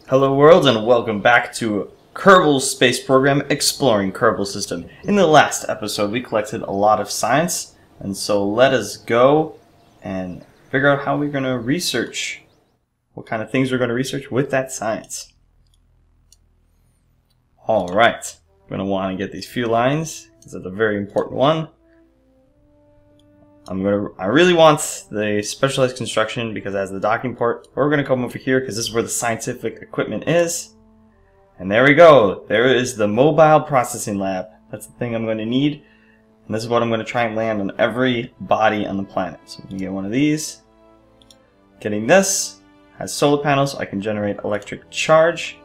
Hello world and welcome back to Kerbal's space program exploring Kerbal system. In the last episode we collected a lot of science, and so let us go and figure out how we're going to research, what kind of things we're going to research with that science. Alright, I'm going to want to get these few lines, because that's a very important one. I really want the specialized construction because it has the docking port. But we're going to come over here because this is where the scientific equipment is. And there we go. There is the mobile processing lab. That's the thing I'm going to need. And this is what I'm going to try and land on every body on the planet. So we can get one of these. Getting this has solar panels, so I can generate electric charge.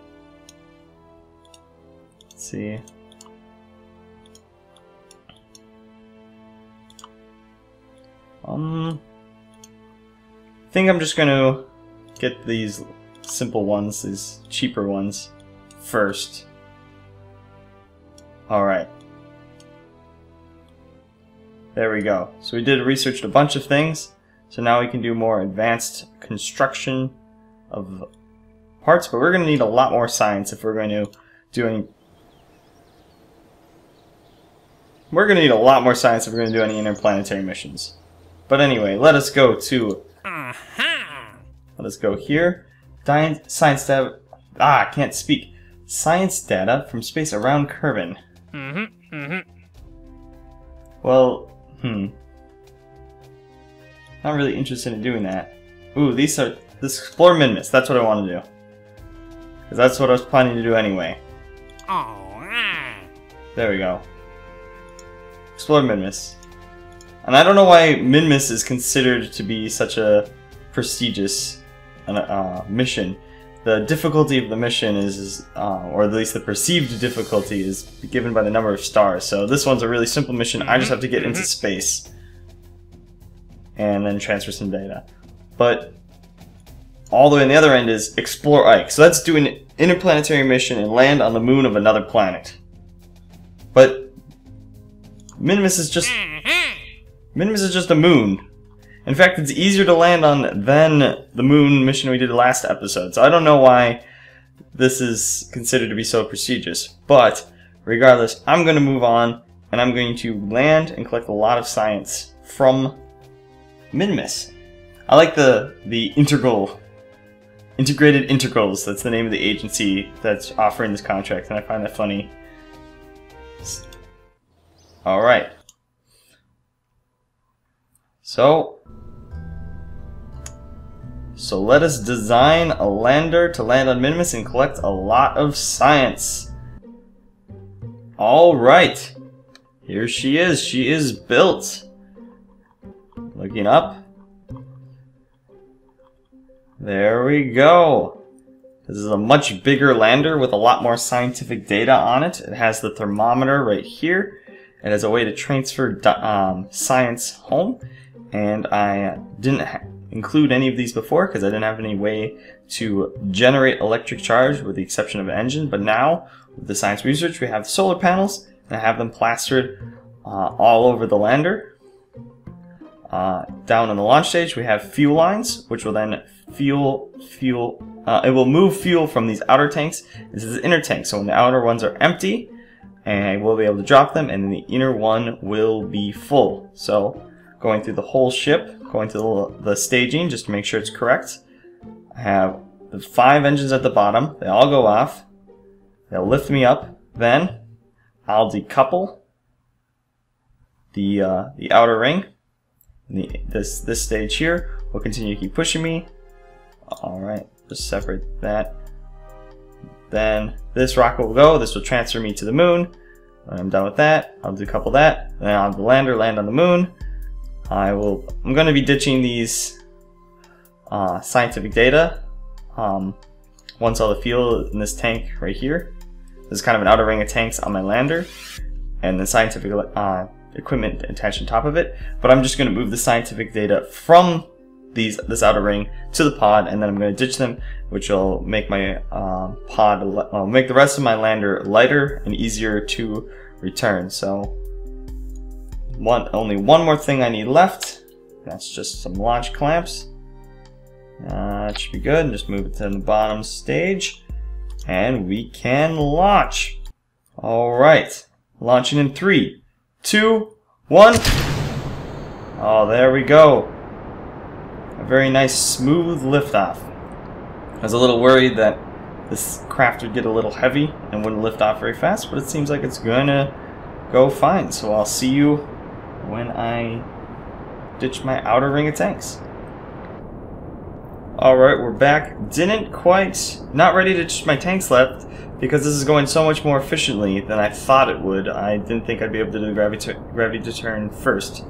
Let's see. I think I'm just gonna get these simple ones, these cheaper ones, first. Alright. There we go. So we researched a bunch of things, so now we can do more advanced construction of parts, but we're gonna need a lot more science if we're going to do any... We're gonna need a lot more science if we're gonna do any interplanetary missions. But anyway, let us go to... Let us go here. Science data... I can't speak. Science data from space around Kerbal. Well, not really interested in doing that. Ooh, these are... This explore Minmus. That's what I want to do. Because that's what I was planning to do anyway. There we go. Explore Minmus. And I don't know why Minmus is considered to be such a prestigious mission. The difficulty of the mission is, or at least the perceived difficulty, is given by the number of stars. So this one's a really simple mission. I just have to get into space and then transfer some data. But all the way on the other end is explore Ike. So that's doing an interplanetary mission and land on the moon of another planet. But Minmus is just... Minmus is just a moon. In fact, it's easier to land on than the moon mission we did last episode. So I don't know why this is considered to be so prestigious. But regardless, I'm going to move on and I'm going to land and collect a lot of science from Minmus. I like the Integrated Integrals. That's the name of the agency that's offering this contract, and I find that funny. Alright. So let us design a lander to land on Minmus and collect a lot of science. Alright. Here she is. She is built. Looking up. There we go. This is a much bigger lander with a lot more scientific data on it. It has the thermometer right here. It has a way to transfer science home. And I didn't include any of these before because I didn't have any way to generate electric charge with the exception of an engine. But now, with the science research, we have solar panels and I have them plastered all over the lander. Down on the launch stage, we have fuel lines, which will then it will move fuel from these outer tanks into the inner tank. So when the outer ones are empty, and we'll be able to drop them, and then the inner one will be full. So going through the whole ship, going through the staging just to make sure it's correct. I have the 5 engines at the bottom. They all go off. They'll lift me up. Then I'll decouple the outer ring. This stage here will continue to keep pushing me. Alright, just separate that. Then this rocket will go. This will transfer me to the moon. When I'm done with that, I'll decouple that. Then I'll have the lander land on the moon. I'm going to be ditching these scientific data once all the fuel in this tank right here. This is kind of an outer ring of tanks on my lander, and the scientific equipment attached on top of it. But I'm just going to move the scientific data from this outer ring to the pod, and then I'm going to ditch them, which will make my make the rest of my lander lighter and easier to return. So only one more thing I need left. That's just some launch clamps. That should be good. Just move it to the bottom stage. And we can launch. Alright. Launching in 3, 2, 1. Oh, there we go. A very nice smooth liftoff. I was a little worried that this craft would get a little heavy and wouldn't lift off very fast, but it seems like it's gonna go fine. So I'll see you when I ditch my outer ring of tanks. Alright, we're back. Not ready to ditch my tanks left because this is going so much more efficiently than I thought it would. I didn't think I'd be able to do the gravity deturn first.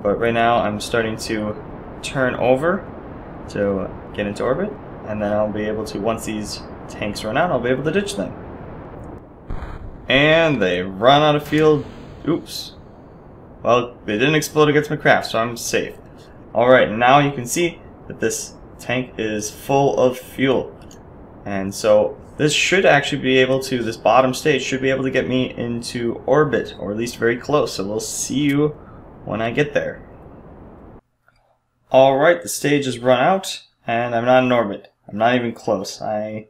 But right now I'm starting to turn over to get into orbit, and then I'll be able to, once these tanks run out, I'll be able to ditch them. And they run out of fuel. Oops. Well, they didn't explode against my craft, so I'm safe. Alright, now you can see that this tank is full of fuel. And so this should actually be able to, this bottom stage should be able to get me into orbit, or at least very close. So we'll see you when I get there. Alright, the stage has run out, and I'm not in orbit. I'm not even close. I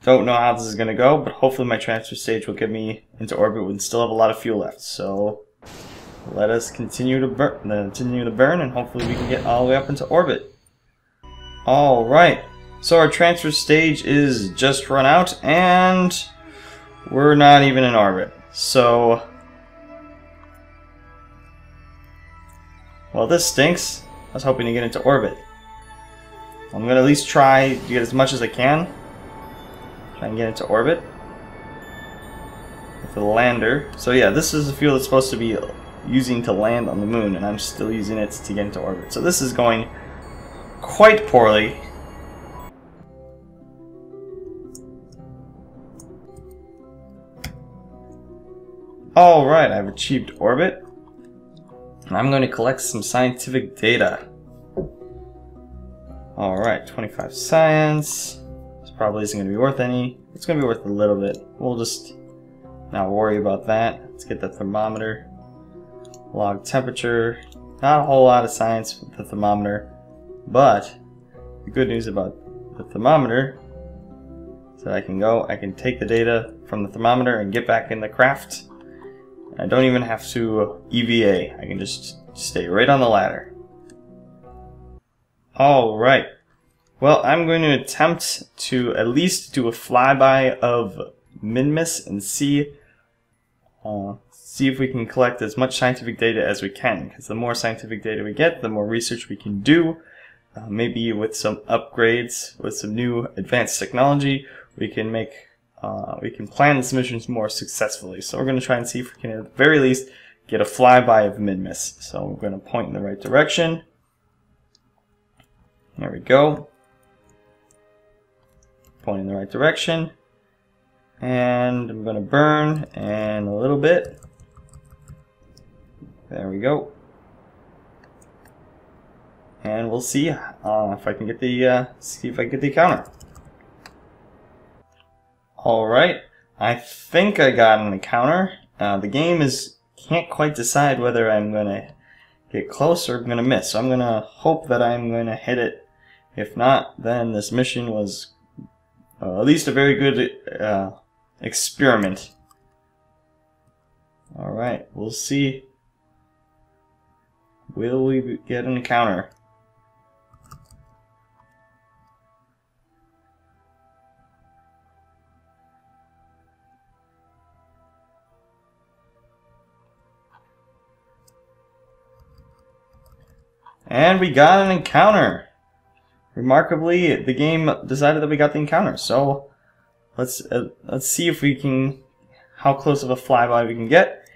don't know how this is going to go, but hopefully my transfer stage will get me into orbit and still have a lot of fuel left. So let us continue to burn, and hopefully we can get all the way up into orbit. Alright, so our transfer stage is just run out, and we're not even in orbit. So, well, this stinks. I was hoping to get into orbit. I'm going to at least try to get as much as I can. Try and get into orbit with the lander. So yeah, this is the fuel that's supposed to be using to land on the moon, and I'm still using it to get into orbit. So this is going quite poorly. Alright, I've achieved orbit. And I'm going to collect some scientific data. Alright, 25 science. This probably isn't going to be worth any. It's going to be worth a little bit. We'll just not worry about that. Let's get the thermometer. Log temperature. Not a whole lot of science with the thermometer. But the good news about the thermometer is that I can take the data from the thermometer and get back in the craft. I don't even have to EVA. I can just stay right on the ladder. Alright. Well, I'm going to attempt to at least do a flyby of Minmus and see if we can collect as much scientific data as we can. Because the more scientific data we get, the more research we can do. Maybe with some upgrades, with some new advanced technology, we can plan this missions more successfully. So we're going to try and see if we can, at the very least, get a flyby of Minmus. So we're going to point in the right direction. There we go. Point in the right direction. And I'm going to burn and a little bit. There we go. And we'll see if I can get the encounter. Alright, I think I got an encounter. The game can't quite decide whether I'm going to get close or I'm going to miss. So I'm going to hope that I'm going to hit it. If not, then this mission was at least a very good experiment. Alright, we'll see. Will we get an encounter? And we got an encounter. Remarkably, the game decided that we got the encounter. So let's see if we can, how close of a flyby we can get,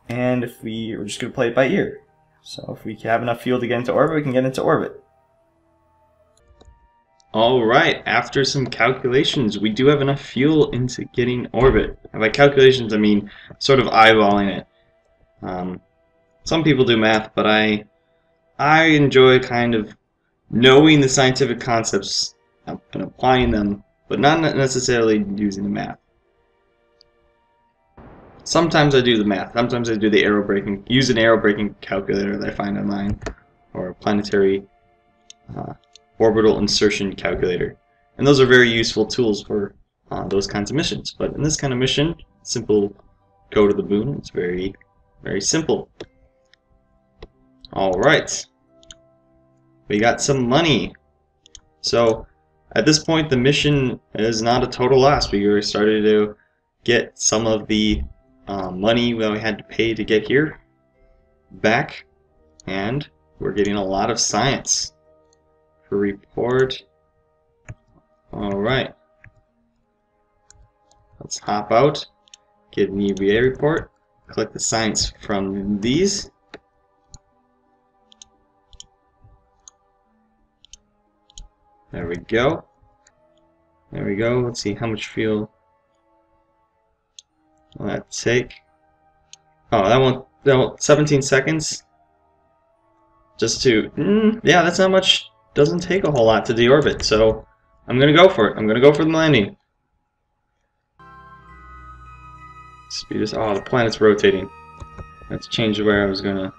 and if we're just gonna play it by ear. So if we have enough fuel to get into orbit, we can get into orbit. Alright, after some calculations, we do have enough fuel into getting orbit. And by calculations, I mean sort of eyeballing it. Some people do math, but I enjoy kind of knowing the scientific concepts and applying them, but not necessarily using the math. Sometimes I do the math. Sometimes I do the aerobraking, use an aerobraking calculator that I find online, or a planetary orbital insertion calculator. And those are very useful tools for those kinds of missions. But in this kind of mission, simple go to the moon. It's very, very simple. Alright. We got some money. So at this point the mission is not a total loss. We already started to get some of the money that we had to pay to get here back, and we're getting a lot of science for report. Alright. Let's hop out, get an EVA report, collect the science from these. There we go. There we go. Let's see how much fuel will that take. Oh, that won't 17 seconds. Just to, yeah, that's not much. Doesn't take a whole lot to deorbit, so I'm gonna go for it. I'm gonna go for the landing. Speed is, oh, the planet's rotating. Let's change where I was gonna.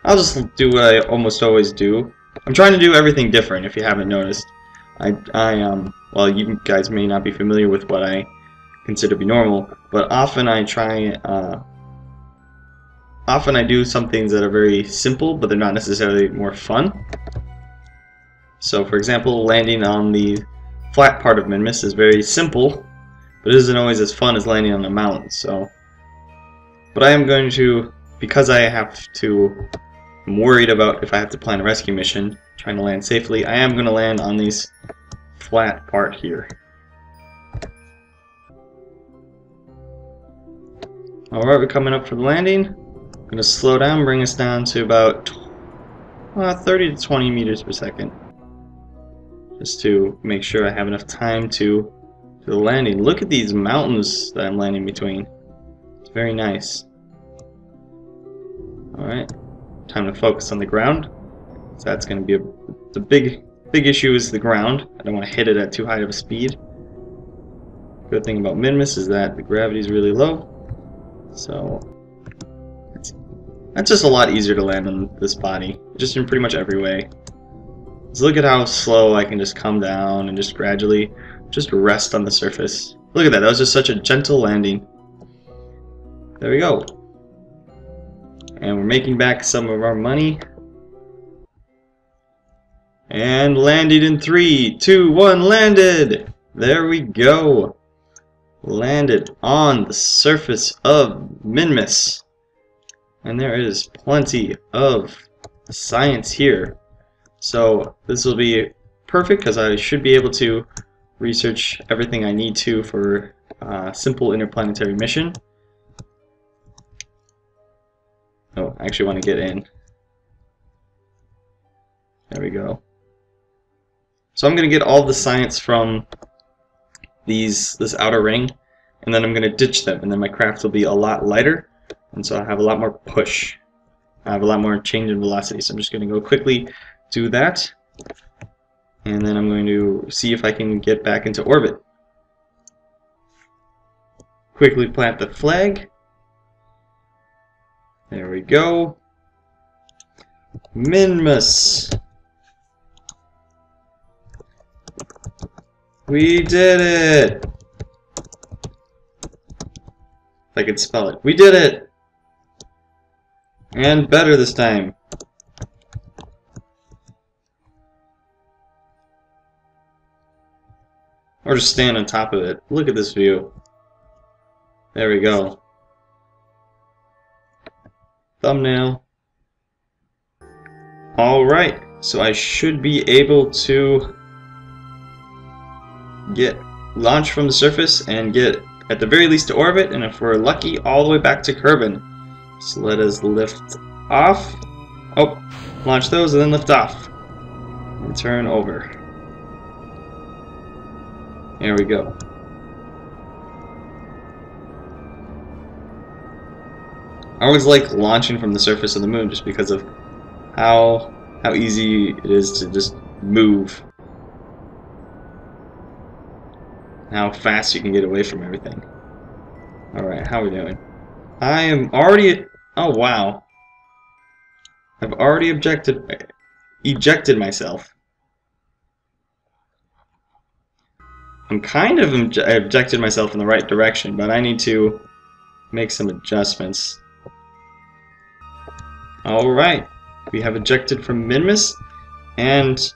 I'll just do what I almost always do. I'm trying to do everything different, if you haven't noticed. Well, you guys may not be familiar with what I consider to be normal, but often I do some things that are very simple, but they're not necessarily more fun. So, for example, landing on the flat part of Minmus is very simple, but it isn't always as fun as landing on a mountain. So, but I am going to, because I'm worried about if I have to plan a rescue mission, trying to land safely, I am going to land on this flat part here. Alright, we're coming up for the landing. I'm going to slow down, bring us down to about 30 to 20 meters per second. Just to make sure I have enough time to do the landing. Look at these mountains that I'm landing between. It's very nice. Alright, time to focus on the ground. So that's going to be the big issue is the ground. I don't want to hit it at too high of a speed. Good thing about Minmus is that the gravity is really low. So that's just a lot easier to land on this body, just in pretty much every way. Just look at how slow I can just come down and just gradually just rest on the surface. Look at that, that was just such a gentle landing. There we go. And we're making back some of our money. And landed in 3, 2, 1, landed! There we go. Landed on the surface of Minmus. And there is plenty of science here. So this will be perfect because I should be able to research everything I need to for a simple interplanetary mission. Oh, I actually want to get in. There we go. So I'm going to get all the science from this outer ring, and then I'm going to ditch them, and then my craft will be a lot lighter, and so I'll have a lot more push. I have a lot more change in velocity, so I'm just going to go quickly do that, and then I'm going to see if I can get back into orbit. Quickly plant the flag. There we go. Minmus. We did it! If I could spell it. We did it! And better this time. Or just stand on top of it. Look at this view. There we go. Thumbnail. Alright, so I should be able to get launched from the surface and get at the very least to orbit, and if we're lucky, all the way back to Kerbal. So let us lift off. Oh, launch those and then lift off. And turn over. There we go. I always like launching from the surface of the moon just because of how easy it is to just move. How fast you can get away from everything. Alright, how are we doing? I am already... Oh, wow. I've already ejected myself. I'm kind of objected myself in the right direction, but I need to make some adjustments. Alright, we have ejected from Minmus, and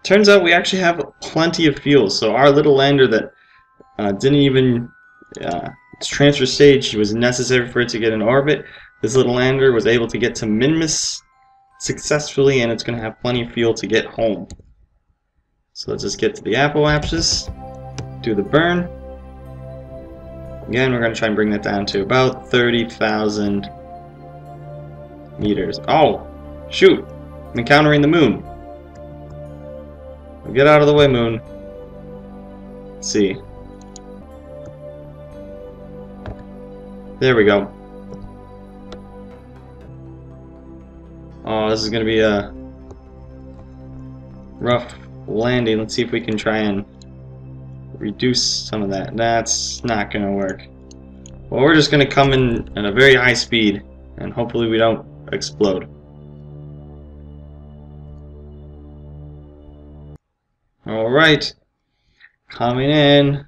turns out we actually have plenty of fuel. So our little lander that didn't even its transfer stage was necessary for it to get in orbit. This little lander was able to get to Minmus successfully, and it's going to have plenty of fuel to get home. So let's just get to the apoapsis, do the burn. Again, we're going to try and bring that down to about 30,000 meters. Oh, shoot! I'm encountering the moon. Get out of the way, moon. Let's see. There we go. Oh, this is going to be a rough landing. Let's see if we can try and reduce some of that. That's not going to work. Well, we're just going to come in at a very high speed, and hopefully we don't explode. Alright, coming in.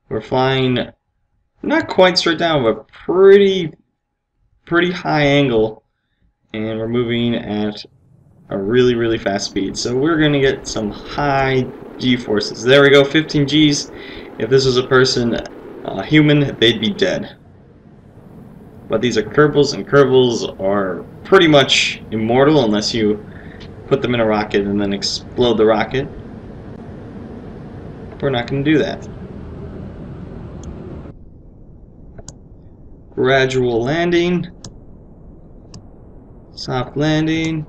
We're flying not quite straight down, but pretty high angle, and we're moving at a really fast speed. So we're going to get some high G-forces. There we go, 15 Gs. If this was a person, human, they'd be dead. But these are Kerbals, and Kerbals are pretty much immortal unless you put them in a rocket and then explode the rocket. We're not going to do that. Gradual landing. Soft landing.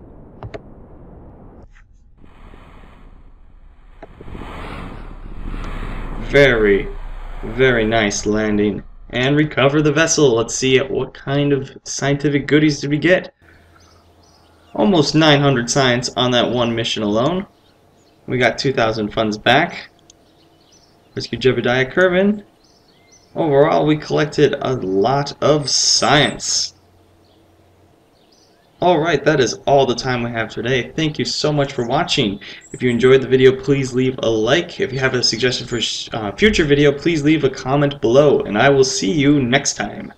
Very nice landing. And recover the vessel. Let's see what kind of scientific goodies did we get. Almost 900 science on that one mission alone. We got 2,000 funds back. Rescue Jebediah Kerbin. Overall, we collected a lot of science. Alright, that is all the time we have today. Thank you so much for watching. If you enjoyed the video, please leave a like. If you have a suggestion for future video, please leave a comment below, and I will see you next time.